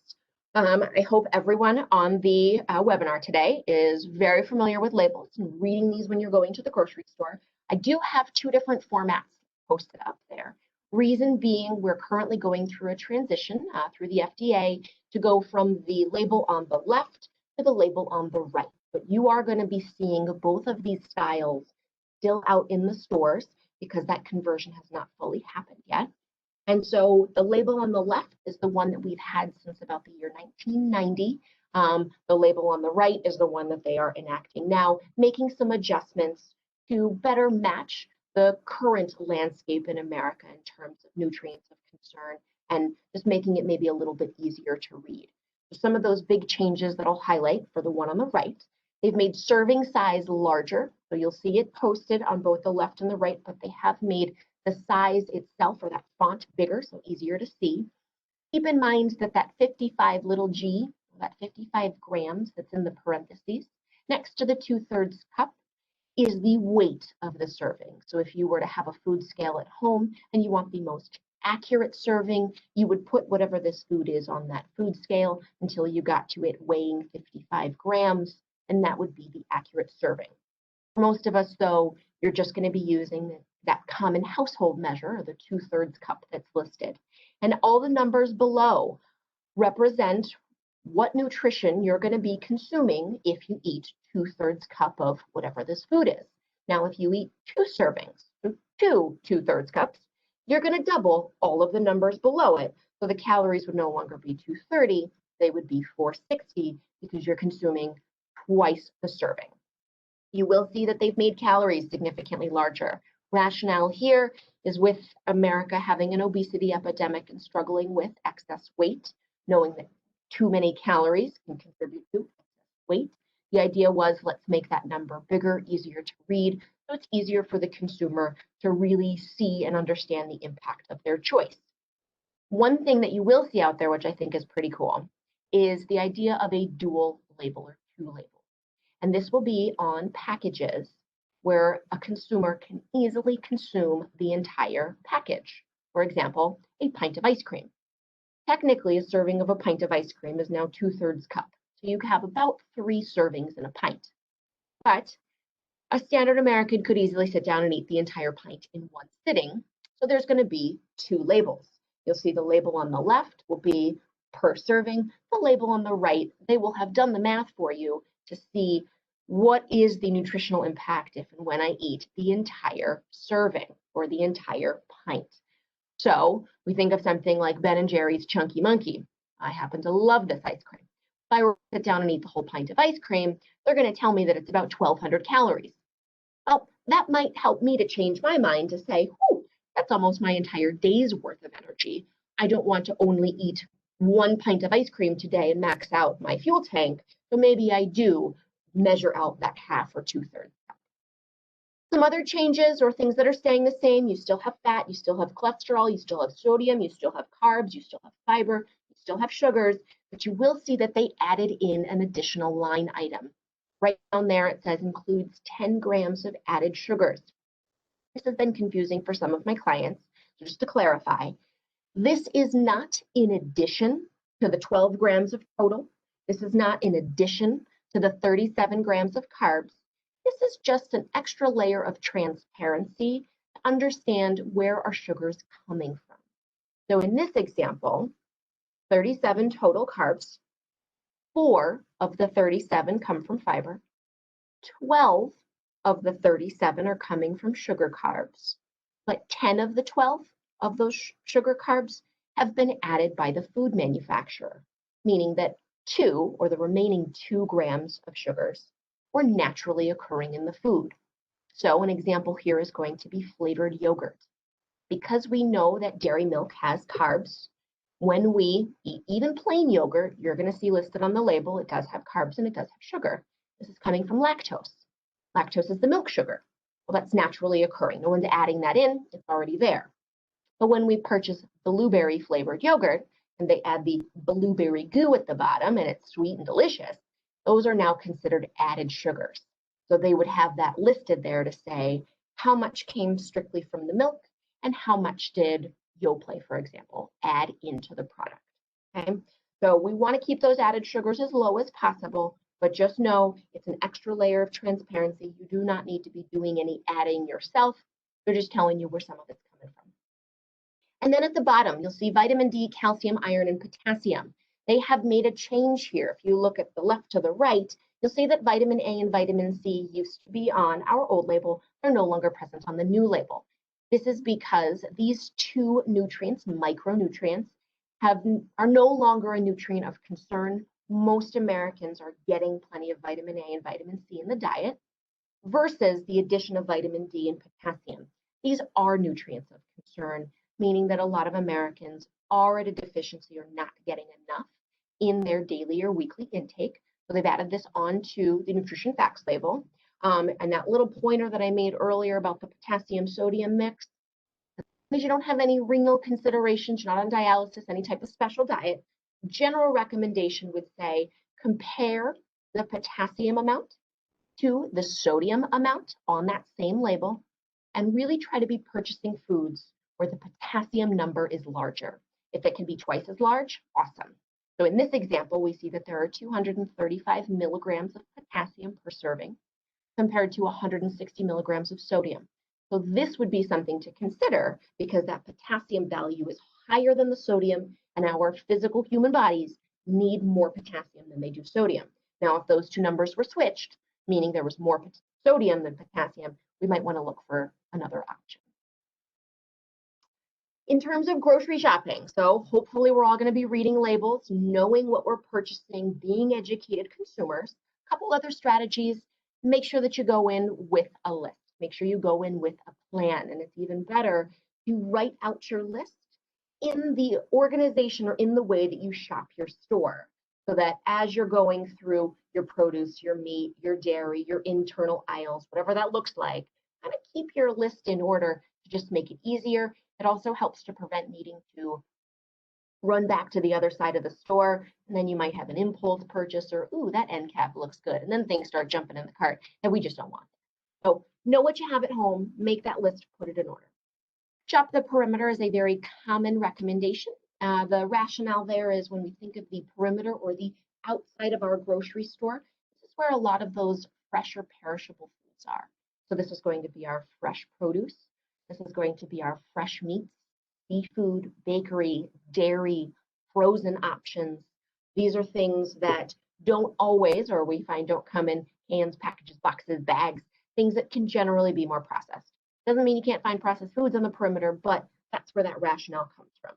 I hope everyone on the webinar today is very familiar with labels and reading these when you're going to the grocery store. I do have 2 different formats posted up there. Reason being, we're currently going through a transition through the FDA to go from the label on the left to the label on the right. But you are going to be seeing both of these styles still out in the stores because that conversion has not fully happened yet. And so the label on the left is the one that we've had since about the year 1990. The label on the right is the one that they are enacting now, making some adjustments to better match the current landscape in America in terms of nutrients of concern and just making it maybe a little bit easier to read. So some of those big changes that I'll highlight for the one on the right, they've made serving size larger. So you'll see it posted on both the left and the right, but they have made the size itself or that font bigger, so easier to see. Keep in mind that that 55 little g, that 55 grams that's in the parentheses, next to the 2/3 cup is the weight of the serving. So if you were to have a food scale at home and you want the most accurate serving, you would put whatever this food is on that food scale until you got to it weighing 55 grams, and that would be the accurate serving. For most of us, though, you're just going to be using that common household measure, or the 2/3 cup that's listed. And all the numbers below represent what nutrition you're going to be consuming if you eat 2/3 cup of whatever this food is. Now, if you eat 2 servings, 2/3 cups, you're going to double all of the numbers below it. So the calories would no longer be 230, they would be 460 because you're consuming twice the serving. You will see that they've made calories significantly larger. Rationale here is with America having an obesity epidemic and struggling with excess weight, knowing that too many calories can contribute to excess weight. The idea was, let's make that number bigger, easier to read, so it's easier for the consumer to really see and understand the impact of their choice. One thing that you will see out there, which I think is pretty cool, is the idea of a dual label or 2 labels. And this will be on packages where a consumer can easily consume the entire package. For example, a pint of ice cream. Technically, a serving of a pint of ice cream is now 2/3 cup. So you have about 3 servings in a pint. But a standard American could easily sit down and eat the entire pint in one sitting. So there's going to be 2 labels. You'll see the label on the left will be per serving. The label on the right, they will have done the math for you to see what is the nutritional impact if and when I eat the entire serving or the entire pint. So we think of something like Ben and Jerry's Chunky Monkey. I happen to love this ice cream. If I were to sit down and eat the whole pint of ice cream, they're going to tell me that it's about 1,200 calories. Well, that might help me to change my mind to say, oh, that's almost my entire day's worth of energy. I don't want to only eat 1 pint of ice cream today and max out my fuel tank. So maybe I do measure out that half or 2/3 cup. Some other changes or things that are staying the same, you still have fat, you still have cholesterol, you still have sodium, you still have carbs, you still have fiber, you still have sugars, but you will see that they added in an additional line item. Right down there it says includes 10 grams of added sugars. This has been confusing for some of my clients, so just to clarify, this is not in addition to the 12 grams of total. This is not in addition to the 37 grams of carbs. This is just an extra layer of transparency to understand where our sugars coming from. So in this example, 37 total carbs, 4 of the 37 come from fiber, 12 of the 37 are coming from sugar carbs, but 10 of the 12 of those sugar carbs have been added by the food manufacturer, meaning that 2 or the remaining 2 grams of sugars or naturally occurring in the food. So an example here is going to be flavored yogurt. Because we know that dairy milk has carbs, when we eat even plain yogurt, you're going to see listed on the label, it does have carbs and it does have sugar. This is coming from lactose. Lactose is the milk sugar. Well, that's naturally occurring. No one's adding that in, it's already there. But when we purchase blueberry flavored yogurt and they add the blueberry goo at the bottom and it's sweet and delicious, those are now considered added sugars. So they would have that listed there to say how much came strictly from the milk and how much did Yoplait, for example, add into the product. Okay, so we want to keep those added sugars as low as possible, but just know it's an extra layer of transparency. You do not need to be doing any adding yourself. They're just telling you where some of it's coming from. And then at the bottom, you'll see vitamin D, calcium, iron, and potassium. They have made a change here. If you look at the left to the right, you'll see that vitamin A and vitamin C used to be on our old label. They're no longer present on the new label. This is because these two nutrients, micronutrients, are no longer a nutrient of concern. Most Americans are getting plenty of vitamin A and vitamin C in the diet versus the addition of vitamin D and potassium. These are nutrients of concern, meaning that a lot of Americans are at a deficiency or not getting enough in their daily or weekly intake. So they've added this onto the nutrition facts label. And that little pointer that I made earlier about the potassium sodium mix, because you don't have any renal considerations, you're not on dialysis, any type of special diet, general recommendation would say compare the potassium amount to the sodium amount on that same label and really try to be purchasing foods where the potassium number is larger. If it can be twice as large, awesome. So in this example, we see that there are 235 milligrams of potassium per serving compared to 160 milligrams of sodium. So this would be something to consider because that potassium value is higher than the sodium, and our physical human bodies need more potassium than they do sodium. Now, if those two numbers were switched, meaning there was more sodium than potassium, we might want to look for another option. In terms of grocery shopping, so hopefully we're all going to be reading labels, knowing what we're purchasing, being educated consumers. A couple other strategies: make sure that you go in with a list. Make sure you go in with a plan, and it's even better to write out your list in the organization or in the way that you shop your store, so that as you're going through your produce, your meat, your dairy, your internal aisles, whatever that looks like, kind of keep your list in order to just make it easier. It also helps to prevent needing to run back to the other side of the store, and then you might have an impulse purchase or, ooh, that end cap looks good, and then things start jumping in the cart that we just don't want. So know what you have at home, make that list, put it in order. Shop the perimeter is a very common recommendation. The rationale there is when we think of the perimeter or the outside of our grocery store, this is where a lot of those fresher perishable foods are. So this is going to be our fresh produce. This is going to be our fresh meats, seafood, bakery, dairy, frozen options. These are things that don't always, or we find don't come in cans, packages, boxes, bags, things that can generally be more processed. Doesn't mean you can't find processed foods on the perimeter, but that's where that rationale comes from.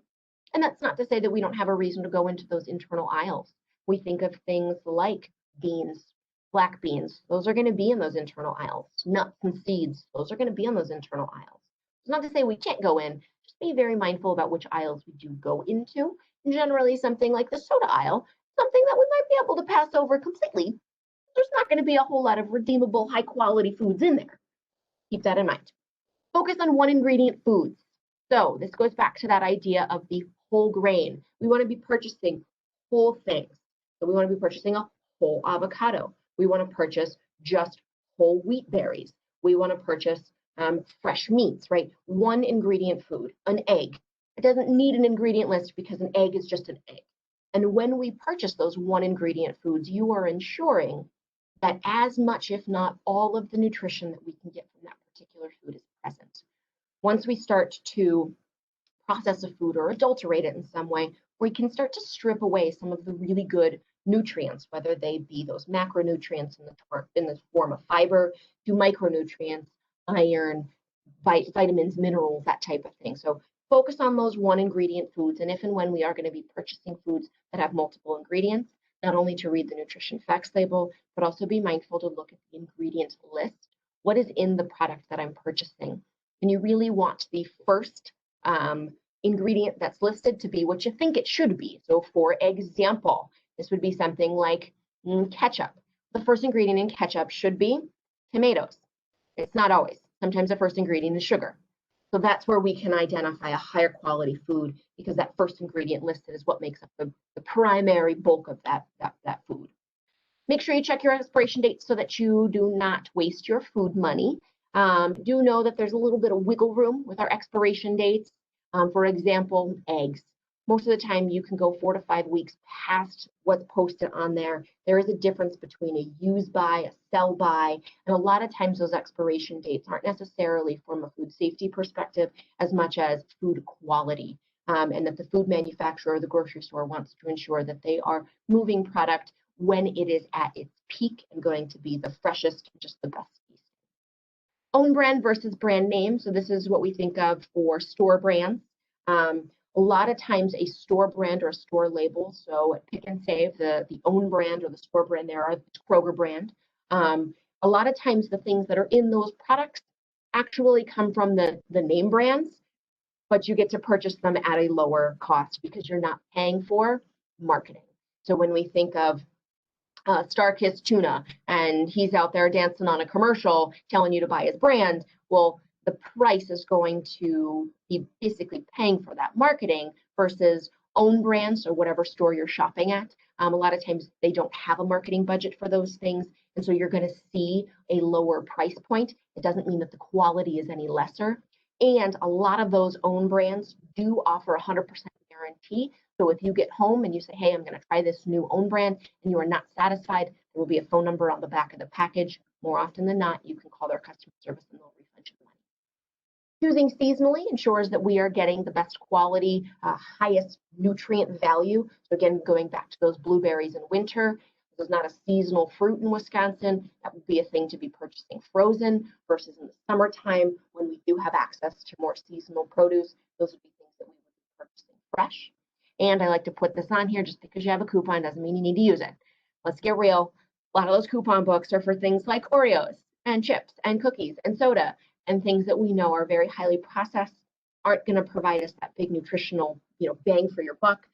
And that's not to say that we don't have a reason to go into those internal aisles. We think of things like beans, black beans, those are going to be in those internal aisles. Nuts and seeds, those are going to be in those internal aisles. It's not to say we can't go in, just be very mindful about which aisles we do go into. And generally something like the soda aisle, something that we might be able to pass over completely. There's not going to be a whole lot of redeemable, high quality foods in there. Keep that in mind. Focus on one ingredient foods. So this goes back to that idea of the whole grain. We want to be purchasing whole things. So we want to be purchasing a whole avocado. We want to purchase just whole wheat berries. We want to purchase fresh meats, right? One ingredient food, an egg. It doesn't need an ingredient list because an egg is just an egg. And when we purchase those one ingredient foods, you are ensuring that as much, if not all of the nutrition that we can get from that particular food is present. Once we start to process a food or adulterate it in some way, we can start to strip away some of the really good nutrients, whether they be those macronutrients in the form of fiber, to micronutrients, iron, vitamins, minerals, that type of thing. So focus on those one ingredient foods. And if and when we are going to be purchasing foods that have multiple ingredients, not only to read the nutrition facts label, but also be mindful to look at the ingredient list. What is in the product that I'm purchasing? And you really want the first ingredient that's listed to be what you think it should be. So for example, this would be something like ketchup. The first ingredient in ketchup should be tomatoes. It's not always. Sometimes the first ingredient is sugar. So that's where we can identify a higher quality food, because that first ingredient listed is what makes up the primary bulk of that food. Make sure you check your expiration dates so that you do not waste your food money. Do know that there's a little bit of wiggle room with our expiration dates. For example, eggs. Most of the time you can go 4 to 5 weeks past what's posted on there. There is a difference between a use by, a sell by, and a lot of times those expiration dates aren't necessarily from a food safety perspective as much as food quality. And that the food manufacturer or the grocery store wants to ensure that they are moving product when it is at its peak and going to be the freshest, just the best piece. Own brand versus brand name. So this is what we think of for store brands. A lot of times a store brand or a store label, so at Pick and Save, the own brand or the store brand there are the Kroger brand. A lot of times the things that are in those products actually come from the name brands, but you get to purchase them at a lower cost because you're not paying for marketing. So when we think of Starkist tuna, and he's out there dancing on a commercial telling you to buy his brand, well, the price is going to be basically paying for that marketing versus own brands or whatever store you're shopping at. A lot of times they don't have a marketing budget for those things, and so you're going to see a lower price point. It doesn't mean that the quality is any lesser. And a lot of those own brands do offer 100% guarantee. So if you get home and you say, hey, I'm going to try this new own brand, and you are not satisfied, there will be a phone number on the back of the package. More often than not, you can call their customer service and they'll refund you the money. Choosing seasonally ensures that we are getting the best quality, highest nutrient value. So again, going back to those blueberries in winter, this is not a seasonal fruit in Wisconsin. That would be a thing to be purchasing frozen versus in the summertime when we do have access to more seasonal produce. Those would be things that we would be purchasing fresh. And I like to put this on here, just because you have a coupon doesn't mean you need to use it. Let's get real. A lot of those coupon books are for things like Oreos and chips and cookies and soda and things that we know are very highly processed, aren't going to provide us that big nutritional, bang for your buck.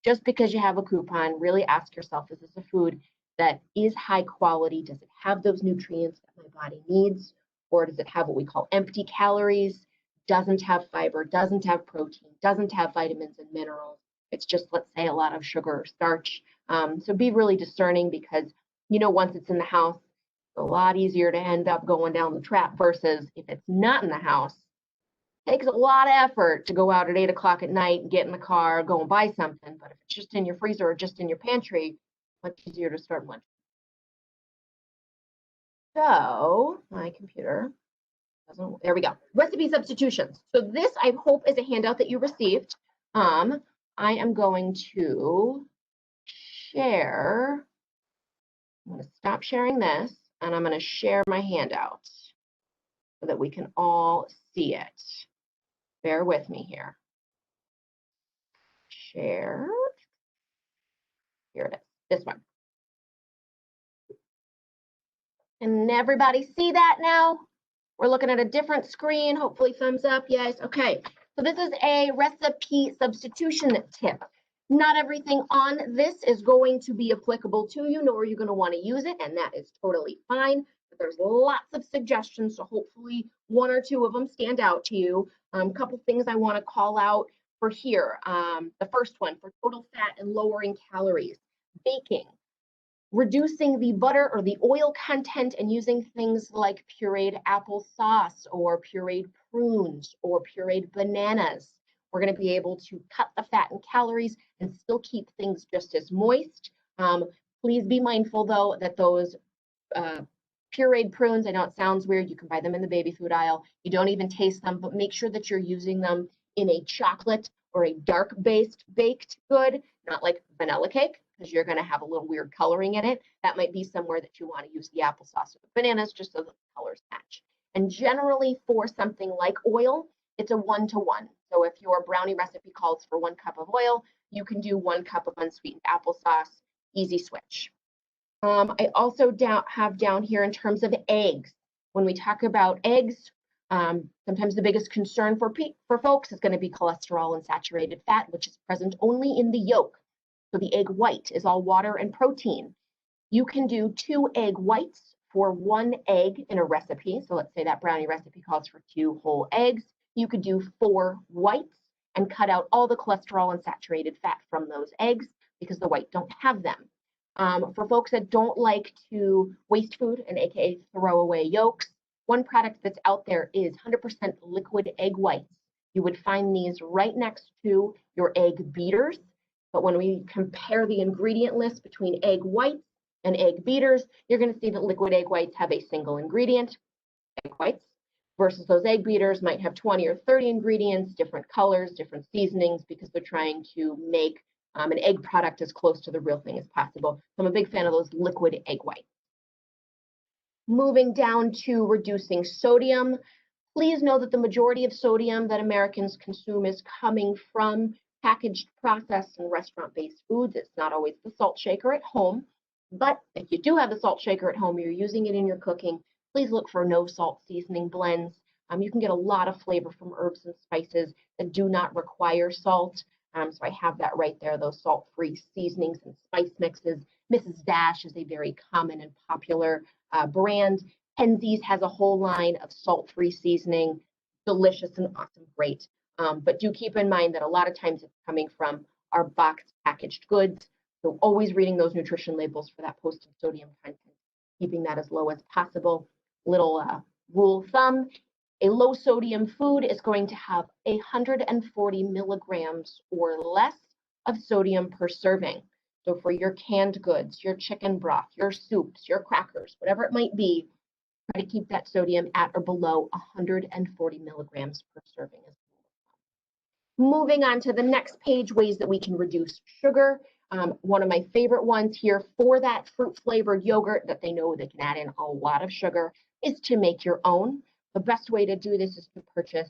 Just because you have a coupon, really ask yourself, is this a food that is high quality? Does it have those nutrients that my body needs? Or does it have what we call empty calories, doesn't have fiber, doesn't have protein, doesn't have vitamins and minerals? It's just, let's say, a lot of sugar or starch. So be really discerning, because, once it's in the house, it's a lot easier to end up going down the trap versus if it's not in the house. It takes a lot of effort to go out at 8 o'clock at night and get in the car, go and buy something. But if it's just in your freezer or just in your pantry, much easier to start lunch. So my computer doesn't, there we go. Recipe substitutions. So this, I hope, is a handout that you received. I am going to share. I'm going to stop sharing this, and I'm going to share my handout so that we can all see it. Bear with me here. Share. Here it is, this one. Can everybody see that now? We're looking at a different screen. Hopefully thumbs up, yes. Okay, so this is a recipe substitution tip. Not everything on this is going to be applicable to you, nor are you going to want to use it, and that is totally fine. But there's lots of suggestions, so hopefully 1 or 2 of them stand out to you. A couple things I want to call out for here. The first one, for total fat and lowering calories, baking. Reducing the butter or the oil content and using things like pureed applesauce or pureed prunes or pureed bananas. We're going to be able to cut the fat and calories and still keep things just as moist. Please be mindful, though, that those pureed prunes, I know it sounds weird, you can buy them in the baby food aisle. You don't even taste them, but make sure that you're using them in a chocolate or a dark-based baked good, not like vanilla cake, because you're going to have a little weird coloring in it. That might be somewhere that you want to use the applesauce or the bananas just so the colors match. And generally for something like oil, it's a 1-to-1. So if your brownie recipe calls for 1 cup of oil, you can do 1 cup of unsweetened applesauce. easy switch. I also have down here in terms of eggs. When we talk about eggs, sometimes the biggest concern for folks is going to be cholesterol and saturated fat, which is present only in the yolk. So the egg white is all water and protein. You can do 2 egg whites for 1 egg in a recipe. So let's say that brownie recipe calls for 2 whole eggs. You could do 4 whites and cut out all the cholesterol and saturated fat from those eggs because the white don't have them. For folks that don't like to waste food and aka throw away yolks, one product that's out there is 100% liquid egg whites. You would find these right next to your egg beaters. But when we compare the ingredient list between egg whites and egg beaters, you're going to see that liquid egg whites have a single ingredient, egg whites, versus those egg beaters might have 20 or 30 ingredients, different colors, different seasonings, because they're trying to make an egg product as close to the real thing as possible. So I'm a big fan of those liquid egg whites. Moving down to reducing sodium, please know that the majority of sodium that Americans consume is coming from packaged, processed, and restaurant-based foods. It's not always the salt shaker at home, but if you do have the salt shaker at home, you're using it in your cooking, please look for no salt seasoning blends. You can get a lot of flavor from herbs and spices that do not require salt. So I have that right there, those salt-free seasonings and spice mixes. Mrs. Dash is a very common and popular brand. Penzeys has a whole line of salt-free seasoning, delicious and awesome, great. But do keep in mind that a lot of times it's coming from our boxed packaged goods. So always reading those nutrition labels for that posted sodium content, keeping that as low as possible. Little rule of thumb, a low sodium food is going to have 140 milligrams or less of sodium per serving. So for your canned goods, your chicken broth, your soups, your crackers, whatever it might be, try to keep that sodium at or below 140 milligrams per serving. Moving on to the next page, ways that we can reduce sugar. One of my favorite ones here for that fruit flavored yogurt that they know they can add in a lot of sugar is to make your own. The best way to do this is to purchase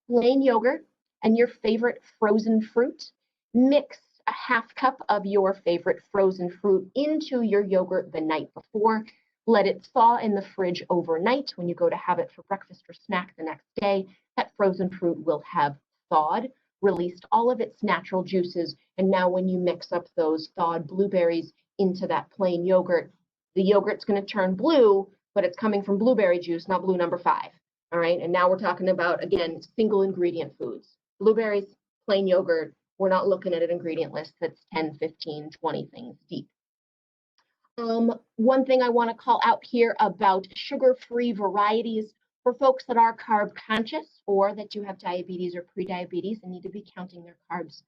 plain yogurt and your favorite frozen fruit. Mix a half cup of your favorite frozen fruit into your yogurt the night before. Let it thaw in the fridge overnight. When you go to have it for breakfast or snack the next day, that frozen fruit will have thawed, released all of its natural juices. And now when you mix up those thawed blueberries into that plain yogurt, the yogurt's going to turn blue, but it's coming from blueberry juice, not blue number 5. All right. And now we're talking about, again, single ingredient foods. Blueberries, plain yogurt. We're not looking at an ingredient list that's 10, 15, 20 things deep. One thing I want to call out here about sugar-free varieties for folks that are carb conscious or that do have diabetes or prediabetes and need to be counting their carbs.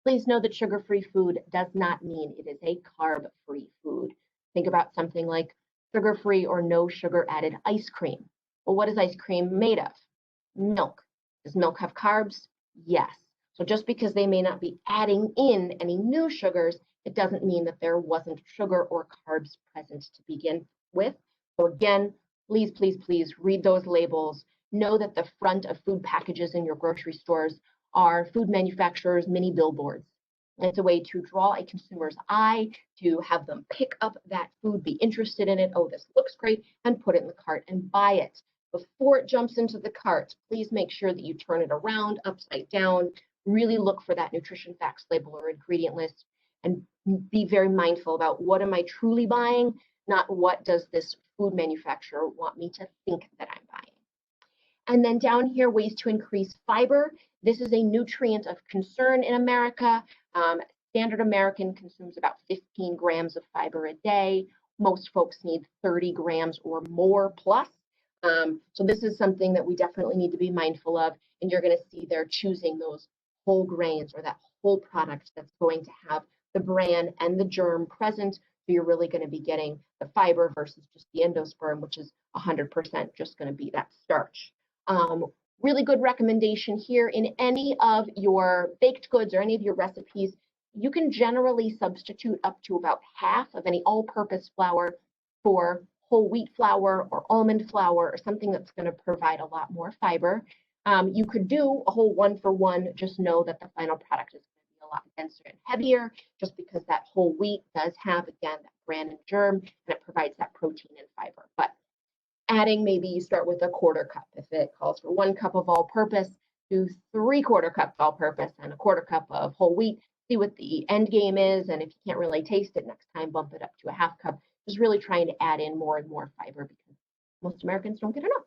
Please know that sugar-free food does not mean it is a carb-free food. Think about something like sugar-free or no sugar added ice cream. Well, what is ice cream made of? Milk. Does milk have carbs? Yes. So just because they may not be adding in any new sugars, it doesn't mean that there wasn't sugar or carbs present to begin with. So again, please, please, please read those labels. Know that the front of food packages in your grocery stores are food manufacturers' mini billboards. It's a way to draw a consumer's eye, to have them pick up that food, be interested in it. Oh, this looks great, and put it in the cart and buy it. Before it jumps into the cart, please make sure that you turn it around, upside down. Really look for that nutrition facts label or ingredient list and be very mindful about what am I truly buying, not what does this food manufacturer want me to think that I'm buying. And then down here, ways to increase fiber. This is a nutrient of concern in America. Standard American consumes about 15 grams of fiber a day. Most folks need 30 grams or more plus. So this is something that we definitely need to be mindful of. And you're going to see they're choosing those whole grains or that whole product that's going to have the bran and the germ present. So you're really going to be getting the fiber versus just the endosperm, which is 100% just going to be that starch. Really good recommendation here in any of your baked goods or any of your recipes. You can generally substitute up to about half of any all-purpose flour for whole wheat flour or almond flour or something that's going to provide a lot more fiber. You could do a whole 1-for-1, just know that the final product is going to be a lot denser and heavier, just because that whole wheat does have, again, that bran and germ, and it provides that protein and fiber. But adding, maybe you start with a quarter cup. If it calls for 1 cup of all-purpose, do 3/4 cups all-purpose and a 1/4 cup of whole wheat. See what the end game is, and if you can't really taste it next time, bump it up to a 1/2 cup. Just really trying to add in more and more fiber because most Americans don't get enough.